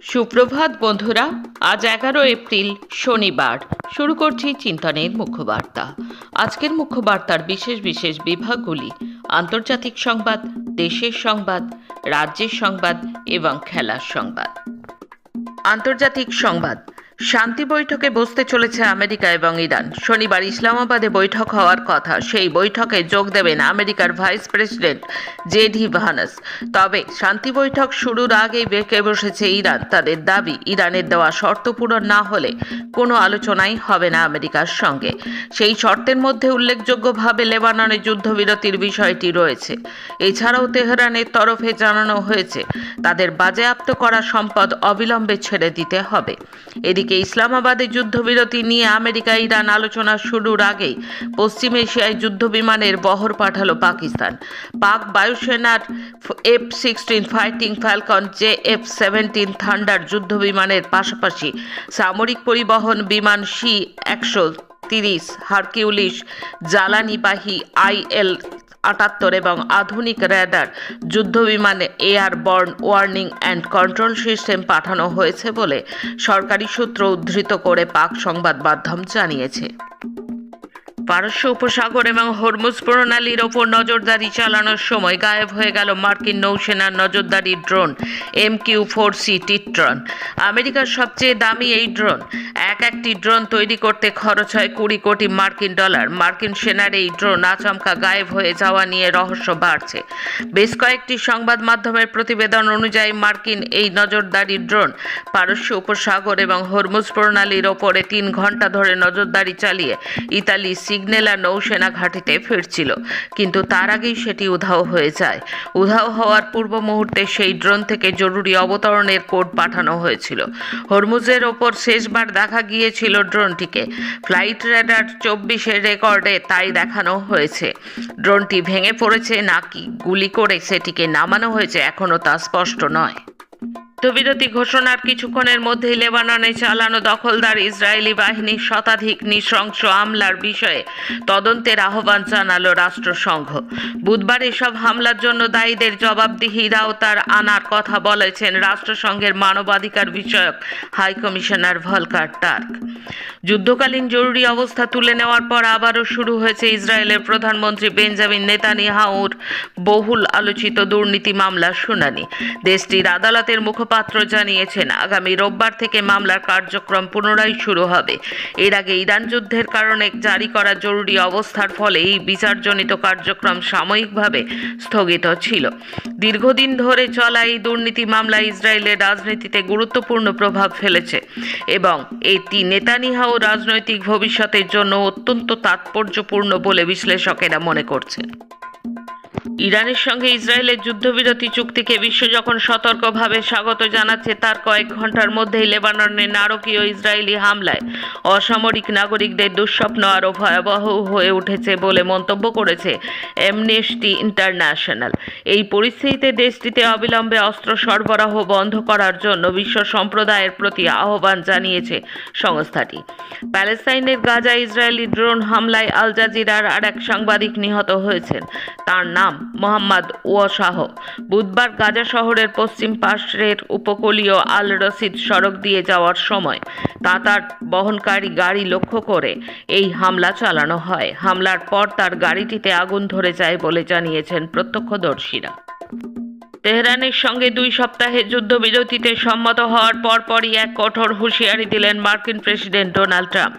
সুপ্রভাত বন্ধুরা। আজ 11 এপ্রিল শনিবার। শুরু করছি চিন্তনের মুখ্যবার্তা। আজকের মুখ্যবার্তার বিশেষ বিশেষ বিভাগগুলি: আন্তর্জাতিক সংবাদ, দেশের সংবাদ, রাজ্যের সংবাদ এবং খেলার সংবাদ। আন্তর্জাতিক সংবাদ। শান্তি বৈঠকে বসতে চলেছে আমেরিকা এবং ইরান। শনিবার ইসলামাবাদে বৈঠক হওয়ার কথা। সেই বৈঠকে যোগ দেবেন আমেরিকার ভাইস প্রেসিডেন্ট জেডি ভান্স। তবে শান্তি বৈঠক শুরুর আগেই বেঁকে বসেছে ইরান। তাদের দাবি, ইরানের দেওয়া শর্ত পূরণ না হলে কোনো আলোচনাই হবে না আমেরিকার সঙ্গে। সেই শর্তের মধ্যে উল্লেখযোগ্যভাবে লেবাননে যুদ্ধবিরতির বিষয়টি রয়েছে। এছাড়াও তেহরানের তরফে জানানো হয়েছে তাদের বাজেয়াপ্ত করা সম্পদ অবিলম্বে ছেড়ে দিতে হবে। এদিকে ইসলামাবাদে যুদ্ধবিরতি নিয়ে আমেরিকা ইরান আলোচনা শুরুর আগেই পশ্চিম এশিয়ায় যুদ্ধবিমানের বহর পাঠালো পাকিস্তান। পাক বায়ুসেনার F-16 fighting Falcon, JF-17 thunder যুদ্ধবিমানের পাশাপাশি সামরিক পরিবহন বিমান C-130, হারকিউলিস, জ্বালানিবাহী IL-78 এবং আধুনিক র্যাডার যুদ্ধবিমানে airborne warning and control system পাঠানো হয়েছে বলে সরকারি সূত্র উদ্ধৃত করে পাক সংবাদ মাধ্যম জানিয়েছে। পারস্য উপসাগর এবং হরমুজ প্রণালীর ওপর নজরদারি চালানোর সময় গায়েব হয়ে গেল মার্কিন নৌসেনার নজরদারি ড্রোন MQ-4C টিট্রন। আমেরিকার সবচেয়ে দামি এই ড্রোন। একটি ড্রোন তৈরি করতে খরচ হয় $20 কোটি। মার্কিন সেনার এই ড্রোন আচমকা গায়েব হয়ে যাওয়া নিয়ে রহস্য বাড়ছে। বেশ কয়েকটি সংবাদ মাধ্যমের প্রতিবেদন অনুযায়ী মার্কিন এই নজরদারি ড্রোন পারস্য উপসাগর এবং হরমুজ প্রণালীর ওপরে 3 ঘন্টা ধরে নজরদারি চালিয়ে ইতালি সিগনেলা নৌসেনা ঘাঁটিতে ফিরছিল, কিন্তু তার আগেই সেটি উধাও হয়ে যায়। উধাও হওয়ার পূর্ব মুহূর্তে সেই ড্রোন থেকে জরুরি অবতরণের কোড পাঠানো হয়েছিল। হরমুজের ওপর শেষবার দেখা গিয়েছিল ড্রোনটিকে। ফ্লাইট র্যাডার 24-এর রেকর্ডে তাই দেখানো হয়েছে। ড্রোনটি ভেঙে পড়েছে নাকি গুলি করে সেটিকে নামানো হয়েছে এখনও তা স্পষ্ট নয়। যুদ্ধবিরতি ঘোষণার কিছুক্ষণের মধ্যেই লেবাননে চালানো দখলদার ইসরায়েলি বাহিনীর শতাধিক নৃশংস হামলার বিষয়ে তদন্তের আহ্বান জানালো রাষ্ট্রসংঘ। বুধবার এসব হামলার জন্য দায়ীদের জবাবদিহির আওতায় আনার কথা বলেছেন রাষ্ট্রসংঘের মানবাধিকার বিষয়ক হাই কমিশনার ভলকার টার্ক। যুদ্ধকালীন জরুরি অবস্থা তুলে নেওয়ার পর আবারও শুরু হয়েছে ইসরায়েলের প্রধানমন্ত্রী বেঞ্জামিন নেতানিয়াহুর বহুল আলোচিত দুর্নীতি মামলার শুনানি। দেশটির আদালতের মুখপাত্র জানিয়েছেন আগামী রোববার থেকে মামলার কার্যক্রম পুনরায় শুরু হবে। এর আগে ইরান যুদ্ধের কারণে জারি করা জরুরি অবস্থার ফলে এই বিচারজনিত কার্যক্রম সাময়িকভাবে স্থগিত ছিল। দীর্ঘদিন ধরে চলা এই দুর্নীতি মামলা ইসরায়েলের রাজনীতিতে গুরুত্বপূর্ণ প্রভাব ফেলেছে এবং এটি নেতানিয়াহু রাজনৈতিক ভবিষ্যতের জন্য অত্যন্ত তাৎপর্যপূর্ণ বলে বিশ্লেষকেরা মনে করছেন। ইরানের সঙ্গে ইসরায়েলের যুদ্ধবিরতি চুক্তিকে বিশ্ব যখন সতর্কভাবে স্বাগত জানাচ্ছে, তার কয়েক ঘন্টার মধ্যেই লেবাননের নারকীয় ইসরায়েলি হামলায় অসামরিক নাগরিকদের দুঃস্বপ্ন আরও ভয়াবহ হয়ে উঠেছে বলে মন্তব্য করেছে অ্যামনেস্টি ইন্টারন্যাশনাল। এই পরিস্থিতিতে দেশটিতে অবিলম্বে অস্ত্র সরবরাহ বন্ধ করার জন্য বিশ্ব সম্প্রদায়ের প্রতি আহ্বান জানিয়েছে সংস্থাটি। প্যালেস্তাইনের গাজায় ইসরায়েলি ড্রোন হামলায় আল জাজিরার আরেক সাংবাদিক নিহত হয়েছেন। তার নাম মোহাম্মদ ওয়াসাহ। বুধবার গাজা শহরের পশ্চিম পাশের উপকূলীয় আল রশিদ সড়ক দিয়ে যাওয়ার সময় তার বহনকারী গাড়ি লক্ষ্য করে এই হামলা চালানো হয়। হামলার পর তার গাড়িটিতে আগুন ধরে যায় বলে জানিয়েছেন প্রত্যক্ষদর্শীরা। তেহরানের সঙ্গে 2 সপ্তাহের যুদ্ধবিরতিতে সম্মত হওয়ার পরপরই এক কঠোর হুঁশিয়ারি দিলেন মার্কিন প্রেসিডেন্ট ডোনাল্ড ট্রাম্প।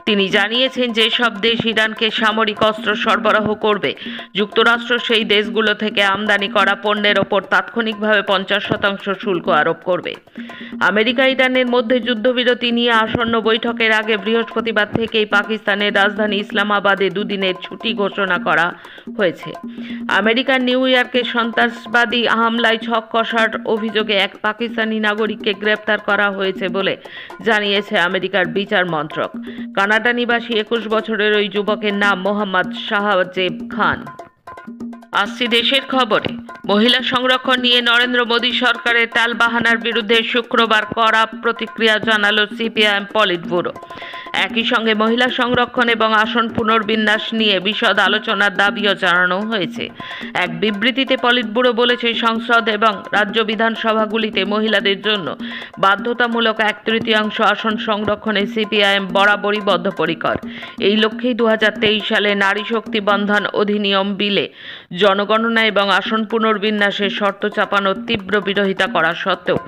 তিনি জানিয়েছেন যে সব দেশ ইরানকে সামরিক অস্ত্র সরবরাহ করবে, যুক্তরাষ্ট্র সেই দেশগুলো থেকে আমদানি করা পণ্যের ওপর তাৎক্ষণিকভাবে 50% শুল্ক আরোপ করবে। আমেরিকা ইরানের মধ্যে যুদ্ধবিরতি নিয়ে আসন্ন বৈঠকের আগে বৃহস্পতিবার থেকেই পাকিস্তানের রাজধানী ইসলামাবাদে 2 দিনের ছুটি ঘোষণা করা হয়েছে। আমেরিকার নিউ ইয়র্কে সন্ত্রাসবাদী হামলায় ছক কষার অভিযোগে এক পাকিস্তানি নাগরিককে গ্রেপ্তার করা হয়েছে বলে জানিয়েছে আমেরিকার বিচার মন্ত্রক। কানাডা নিবাসী 21 বছরের ওই যুবকের নাম মোহাম্মদ শাহজেব খান। আসছি দেশের খবরে। মহিলা সংরক্ষণ নিয়ে নরেন্দ্র মোদী সরকারের টালবাহানার বিরুদ্ধে শুক্রবার কড়া প্রতিক্রিয়া জানালো সিপিআইএম পলিট ব্যুরো। একই সঙ্গে মহিলা সংরক্ষণ এবং আসন পুনর্বিন্যাস নিয়ে বিশদ আলোচনার দাবিও জানানো হয়েছে। এক বিবৃতিতে পলিটব্যুরো বলেছে, সংসদ এবং রাজ্য বিধানসভাগুলিতে মহিলাদের জন্য বাধ্যতামূলক 1/3 আসন সংরক্ষণে সিপিআইএম বরাবরই বদ্ধপরিকর। এই লক্ষ্যেই 2023 সালে নারী শক্তি বন্ধন অধিনিয়ম বিলে জনগণনা এবং আসন পুনর্বিন্যাসের শর্ত চাপানোর তীব্র বিরোধিতা করা সত্ত্বেও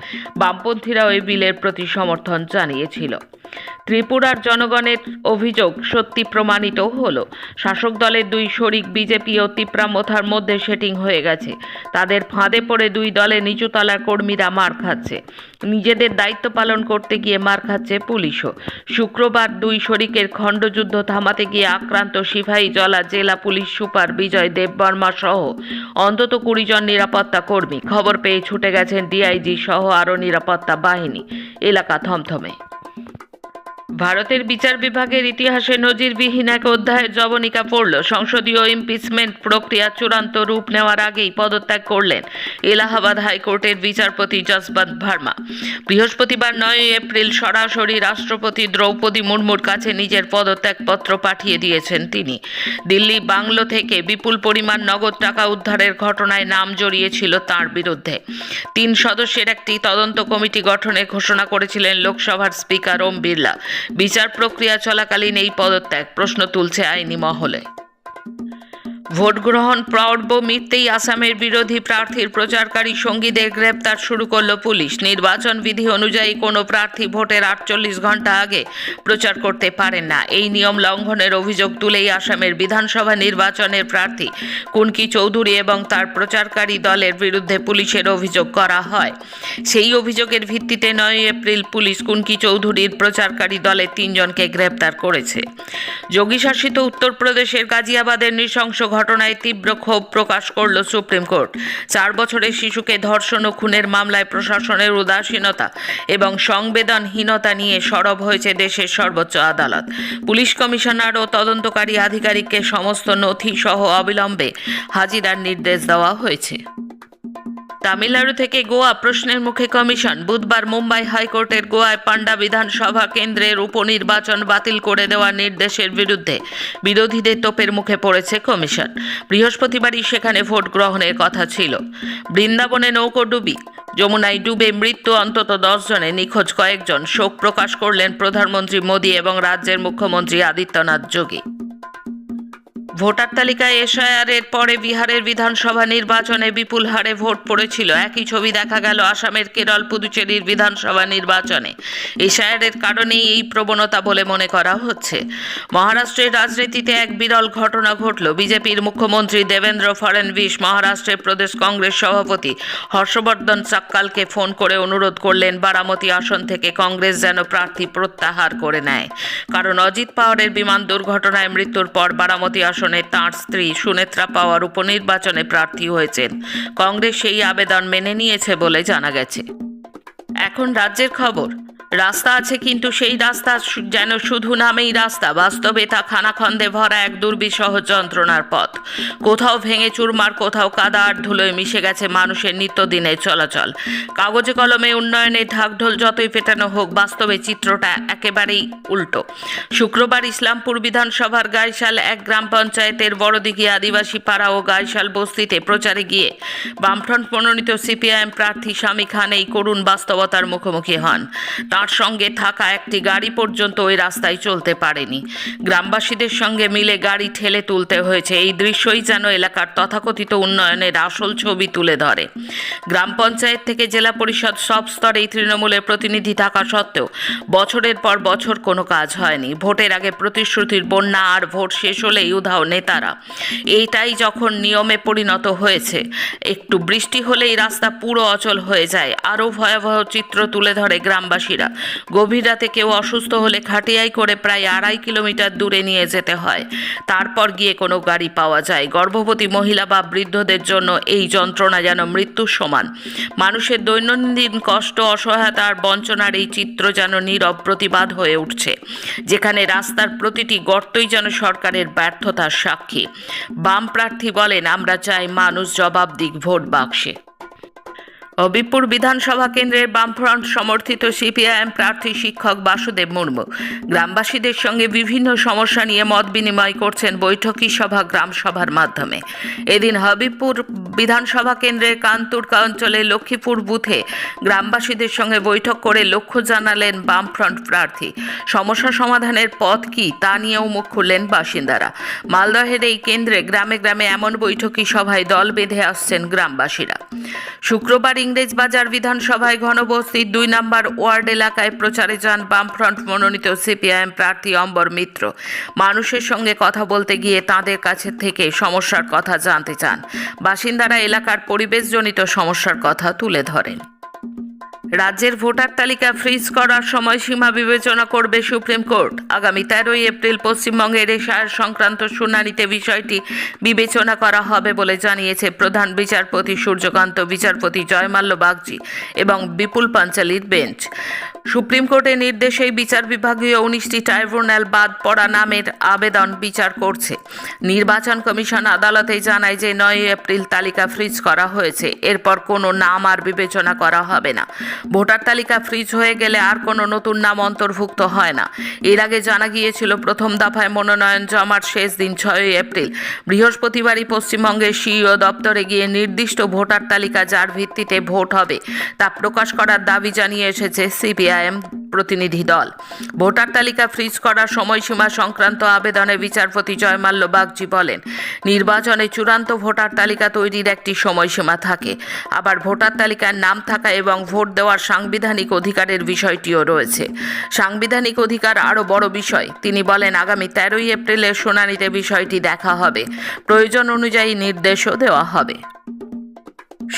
বামপন্থীরা ওই বিলের প্রতি সমর্থন জানিয়েছিল। ত্রিপুরার জনগণের অভিযোগ সত্যি প্রমাণিত হলো। শাসক দলের দুই শরিক বিজেপি ও তিপ্রামথার মধ্যে সেটিং হয়ে গেছে। তাদের ফাঁদে পড়ে দুই দলের নিচুতলার কর্মীরা মার খাচ্ছে। নিজেদের দায়িত্ব পালন করতে গিয়ে মার খাচ্ছে পুলিশও। শুক্রবার দুই শরিকের খণ্ডযুদ্ধ থামাতে গিয়ে আক্রান্ত সিপাহীজলা জেলা পুলিশ সুপার বিজয় দেববর্মা সহ অন্তত 20 জন নিরাপত্তা কর্মী। খবর পেয়ে ছুটে গেছেন ডিআইজি সহ আরও নিরাপত্তা বাহিনী। এলাকা থমথমে। ভারতের বিচার বিভাগের ইতিহাসে নজিরবিহীন এক অধ্যায়ের জবনিকা পড়ল। সংসদীয় ইমপিচমেন্ট প্রক্রিয়া চূড়ান্ত রূপ নেওয়ার আগেই পদত্যাগ করলেন এলাহাবাদ হাইকোর্টের বিচারপতি যশবন্ত ভার্মা। বৃহস্পতিবার 9 এপ্রিল সরাসরি রাষ্ট্রপতি দ্রৌপদী মুর্মুর কাছে নিজের পদত্যাগপত্র পাঠিয়ে দিয়েছেন তিনি। দিল্লি বাংলো থেকে বিপুল পরিমাণ নগদ টাকা উদ্ধারের ঘটনায় নাম জড়িয়েছিল তাঁর বিরুদ্ধে। 3 সদস্যের একটি তদন্ত কমিটি গঠনের ঘোষণা করেছিলেন লোকসভার স্পিকার ওম বিড়লা। বিচার প্রক্রিয়া চলাকালীন এই পদত্যাগ প্রশ্ন তুলছে আইনি মহলে। ভোট গ্রহণ পর্ব মিটতেই আসামের বিরোধী প্রার্থীর প্রচারকারী সঙ্গীদের গ্রেপ্তার শুরু করল পুলিশ। নির্বাচন বিধি অনুযায়ী কোনো প্রার্থী ভোটের 48 ঘন্টা আগে প্রচার করতে পারেন না। এই নিয়ম লঙ্ঘনের অভিযোগ তুলেই আসামের বিধানসভা নির্বাচনের প্রার্থী কুনকি চৌধুরী এবং তার প্রচারকারী দলের বিরুদ্ধে পুলিশের অভিযোগ করা হয়। সেই অভিযোগের ভিত্তিতে 9 এপ্রিল পুলিশ কুনকি চৌধুরীর প্রচারকারী দলের 3 জনকে গ্রেপ্তার করেছে। যোগী শাসিত উত্তরপ্রদেশের গাজিয়াবাদের নৃশংস ঘটনায় তীব্র ক্ষোভ প্রকাশ করল সুপ্রিম কোর্ট। 4 বছরের শিশুকে ধর্ষণ ও খুনের মামলায় প্রশাসনের উদাসীনতা এবং সংবেদনহীনতা নিয়ে সরব হয়েছে দেশের সর্বোচ্চ আদালত। পুলিশ কমিশনার ও তদন্তকারী আধিকারিককে সমস্ত নথি সহ অবিলম্বে হাজিরার নির্দেশ দেওয়া হয়েছে। তামিলনাড়ু থেকে গোয়া প্রশ্নের মুখে কমিশন। বুধবার মুম্বাই হাইকোর্টের গোয়ায় পান্ডা বিধানসভা কেন্দ্রের উপনির্বাচন বাতিল করে দেওয়ার নির্দেশের বিরুদ্ধে বিরোধীদের তোপের মুখে পড়েছে কমিশন। বৃহস্পতিবারই সেখানে ভোট গ্রহণের কথা ছিল। বৃন্দাবনে নৌকোডুবি, যমুনায় ডুবে মৃত্যু অন্তত 10 জনের, নিখোঁজ কয়েকজন। শোক প্রকাশ করলেন প্রধানমন্ত্রী মোদী এবং রাজ্যের মুখ্যমন্ত্রী আদিত্যনাথ যোগী। ভোটার তালিকায় এসআইআরের পরে বিহারের বিধানসভা নির্বাচনে বিপুল হারে ভোট পড়েছিল। একই ছবি দেখা গেল আসামের, কেরল, পুদুচেরির বিধানসভা নির্বাচনে। এসআইআরের কারণেই এই প্রবণতা বলে মনে করা হচ্ছে। মহারাষ্ট্রের রাজনীতিতে এক বিরল ঘটনা ঘটল। বিজেপির মুখ্যমন্ত্রী দেবেন্দ্র ফডনভিস মহারাষ্ট্রের প্রদেশ কংগ্রেস সভাপতি হর্ষবর্ধন সাক্কালকে ফোন করে অনুরোধ করলেন বারামতি আসন থেকে কংগ্রেস যেন প্রার্থী প্রত্যাহার করে নেয়। কারণ অজিত পাওয়ারের বিমান দুর্ঘটনায় মৃত্যুর পর বারামতি আসনে তাঁর স্ত্রী সুনেত্রা পাওয়ার উপনির্বাচনে প্রার্থী হয়েছেন। কংগ্রেস সেই আবেদন মেনে নিয়েছে বলে জানা গেছে। এখন রাজ্যের খবর। রাস্তা আছে, কিন্তু সেই রাস্তা যেন শুধু নামেই রাস্তা। বাস্তবে তা খানাখন্দে ভরা এক দুর্বিষহ যন্ত্রণার পথ। কোথাও ভেঙে চুরমার, কোথাও কাদা আর ধুলোয় মিশে গেছে মানুষের নিত্যদিনের চলাচল। কাগজে কলমে উন্নয়নের ঢাকঢোল যতই পেটানো হোক, বাস্তবে চিত্রটা একেবারেই উল্টো। শুক্রবার ইসলামপুর বিধানসভার গাইশাল 1 গ্রাম পঞ্চায়েতের বড়দিঘি আদিবাসী পাড়া ও গাইশাল বস্তিতে প্রচারে গিয়ে বামফ্রন্ট মনোনীত সিপিআইএম প্রার্থী স্বামী খান এই করুণ বাস্তবতার মুখোমুখি হন। তার সঙ্গে থাকা একটি গাড়ি পর্যন্ত ওই রাস্তায় চলতে পারেনি। গ্রামবাসীদের সঙ্গে মিলে গাড়ি ঠেলে তুলতে হয়েছে। এই দৃশ্যই যেন এলাকার তথাকথিত উন্নয়নের আসল ছবি তুলে ধরে। গ্রাম পঞ্চায়েত থেকে জেলা পরিষদ সব স্তরেই তৃণমূলের প্রতিনিধি থাকা সত্ত্বেও বছরের পর বছর কোনো কাজ হয়নি। ভোটের আগে প্রতিশ্রুতির বন্যা, আর ভোট শেষ হলেই উধাও নেতারা। এইটাই যখন নিয়মে পরিণত হয়েছে। একটু বৃষ্টি হলেই রাস্তা পুরো অচল হয়ে যায়। আরও ভয়াবহ চিত্র তুলে ধরে গ্রামবাসীরা। গভীর রাতে কেউ অসুস্থ হলে খাটিয়ায় করে প্রায় 2.5 কিলোমিটার দূরে নিয়ে যেতে হয়, তারপর গিয়ে কোনো গাড়ি পাওয়া যায়। গর্ভবতী মহিলা বা বৃদ্ধদের জন্য এই যন্ত্রণা যেন মৃত্যুর সমান। মানুষের দৈনন্দিন কষ্ট, অসহায়তা আর বঞ্চনার এই চিত্র যেন নীরব প্রতিবাদ হয়ে উঠছে, যেখানে রাস্তার প্রতিটি গর্তই যেন সরকারের ব্যর্থতার সাক্ষী। বাম প্রার্থী বলেন, আমরা চাই মানুষ জবাব দিক ভোট বাক্সে। হবিবপুর বিধানসভা কেন্দ্রের বামফ্রন্ট সমর্থিত সিপিআইএম প্রার্থী শিক্ষক বাসুদেব মুর্মু গ্রামবাসীদের সঙ্গে বিভিন্ন সমস্যা নিয়ে মত বিনিময় করছেন বৈঠকি সভা গ্রাম সভার মাধ্যমে। এদিন হবিবপুর বিধানসভা কেন্দ্রের কান্তুরকা অঞ্চলে লক্ষ্মীপুর বুথে গ্রামবাসীদের সঙ্গে বৈঠক করে লক্ষ্য জানালেন বামফ্রন্ট প্রার্থী। সমস্যা সমাধানের পথ কী তা নিয়েও মুখ খুললেন বাসিন্দারা। মালদহের এই কেন্দ্রে গ্রামে গ্রামে এমন বৈঠকি সভায় দল বেঁধে আসছেন গ্রামবাসীরা। শুক্রবার ইংরেজবাজার বিধানসভায় ঘনবস্তির 2 নম্বর ওয়ার্ড এলাকায় প্রচারে যান বামফ্রন্ট মনোনীত সিপিআইএম প্রার্থী অম্বর মিত্র। মানুষের সঙ্গে কথা বলতে গিয়ে তাঁদের কাছে থেকে সমস্যার কথা জানতে চান। বাসিন্দারা এলাকার পরিবেশজনিত সমস্যার কথা তুলে ধরেন। রাজ্যের ভোটার তালিকা ফ্রিজ করার সময়সীমা বিবেচনা করবে সুপ্রিম কোর্ট। আগামী 13 এপ্রিল পশ্চিমবঙ্গের এশার সংক্রান্ত শুনানিতে বিষয়টি বিবেচনা করা হবে বলে জানিয়েছে প্রধান বিচারপতি সূর্যকান্ত, বিচারপতি জয়মাল্য বাগচি এবং বিপুল পাঞ্চালির বেঞ্চ। সুপ্রিম কোর্টের নির্দেশেই বিচার বিভাগীয় 19টি ট্রাইব্যুনাল বাদ পড়া নামের আবেদন বিচার করছে। নির্বাচন কমিশন আদালতে জানায় যে 9 এপ্রিল তালিকা ফ্রিজ করা হয়েছে, এরপর কোনো নাম আর বিবেচনা করা হবে না। ভোটার তালিকা ফ্রিজ হয়ে গেলে আর কোনো নতুন নাম অন্তর্ভুক্ত হয় না। এর আগে জানা গিয়েছিল প্রথম দফায় মনোনয়ন জমার শেষ দিন 6 এপ্রিল। বৃহস্পতিবারই পশ্চিমবঙ্গের সিইও দপ্তরে গিয়ে নির্দিষ্ট ভোটার তালিকা যার ভিত্তিতে ভোট হবে তা প্রকাশ করার দাবি জানিয়ে এসেছে সিপিআইএম প্রতিনিধি দল। ভোটার তালিকা ফ্রিজ করার সময়সীমা সংক্রান্ত আবেদনে বিচারপতি জয়মাল্য বাগচি বলেন, নির্বাচনে চূড়ান্ত ভোটার তালিকা তৈরির একটি সময়সীমা থাকে। আবার ভোটার তালিকায় নাম থাকা এবং ভোট দেওয়ার সাংবিধানিক অধিকারের বিষয়টিও রয়েছে। সাংবিধানিক অধিকার আরও বড় বিষয়। তিনি বলেন, আগামী 13 এপ্রিলের শুনানিতে বিষয়টি দেখা হবে। প্রয়োজন অনুযায়ী নির্দেশও দেওয়া হবে।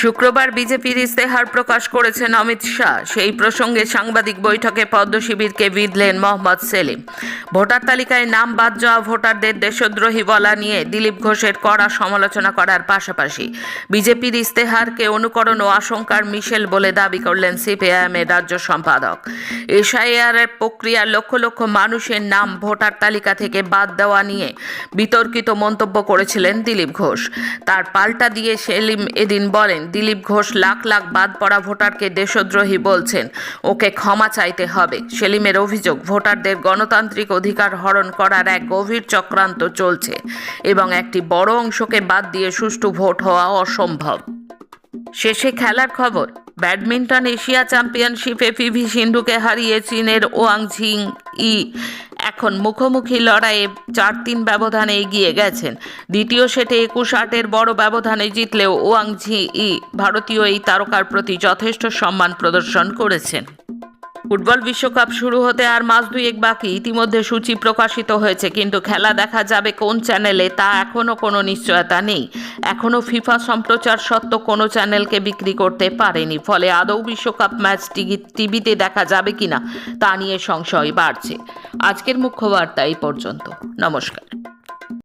শুক্রবার বিজেপির ইস্তেহার প্রকাশ করেছেন অমিত শাহ। সেই প্রসঙ্গে সাংবাদিক বৈঠকে পদ্ম শিবিরকে বিঁধলেন মোহাম্মদ সেলিম। ভোটার তালিকায় নাম বাদ যাওয়া ভোটারদের দেশদ্রোহী বলা নিয়ে দিলীপ ঘোষের কড়া সমালোচনা করার পাশাপাশি বিজেপির ইস্তেহারকে অনুকরণ ও আশঙ্কার মিশেল বলে দাবি করলেন সিপিআইএমের রাজ্য সম্পাদক। এসআইআর প্রক্রিয়ার লক্ষ লক্ষ মানুষের নাম ভোটার তালিকা থেকে বাদ দেওয়া নিয়ে বিতর্কিত মন্তব্য করেছিলেন দিলীপ ঘোষ। তার পাল্টা দিয়ে সেলিম এদিন বলেন, দিলীপ ঘোষ লাখ লাখ বাদ পড়া ভোটারকে দেশদ্রোহী বলছেন, ওকে ক্ষমা চাইতে হবে। সেলিমের অভিযোগ, ভোটারদের গণতান্ত্রিক অধিকার হরণ করার এক গভীর চক্রান্ত চলছে এবং একটি বড় অংশকে বাদ দিয়ে সুষ্ঠু ভোট হওয়া অসম্ভব। শেষে খেলার খবর। ব্যাডমিন্টন এশিয়া চ্যাম্পিয়নশিপে পিভি সিন্ধুকে হারিয়ে চীনের ওয়াং ঝিং ই এখন মুখোমুখি লড়াইয়ে 4-3 ব্যবধানে এগিয়ে গেছেন। দ্বিতীয় সেটে 21-8 বড় ব্যবধানে জিতলেও ওয়াং ঝি ই ভারতীয় এই তারকার প্রতি যথেষ্ট সম্মান প্রদর্শন করেছেন। ফুটবল বিশ্বকাপ শুরু হতে আর মাস 2 বাকি। ইতিমধ্যে সূচি প্রকাশিত হয়েছে, কিন্তু খেলা দেখা যাবে কোন চ্যানেলে তা এখনও কোনো নিশ্চয়তা নেই। এখনও ফিফা সম্প্রচার সত্ত্বেও কোনো চ্যানেলকে বিক্রি করতে পারেনি। ফলে আদৌ বিশ্বকাপ ম্যাচ টিভিতে দেখা যাবে কিনা তা নিয়ে সংশয় বাড়ছে। আজকের মুখ্য বার্তা এই পর্যন্ত। নমস্কার।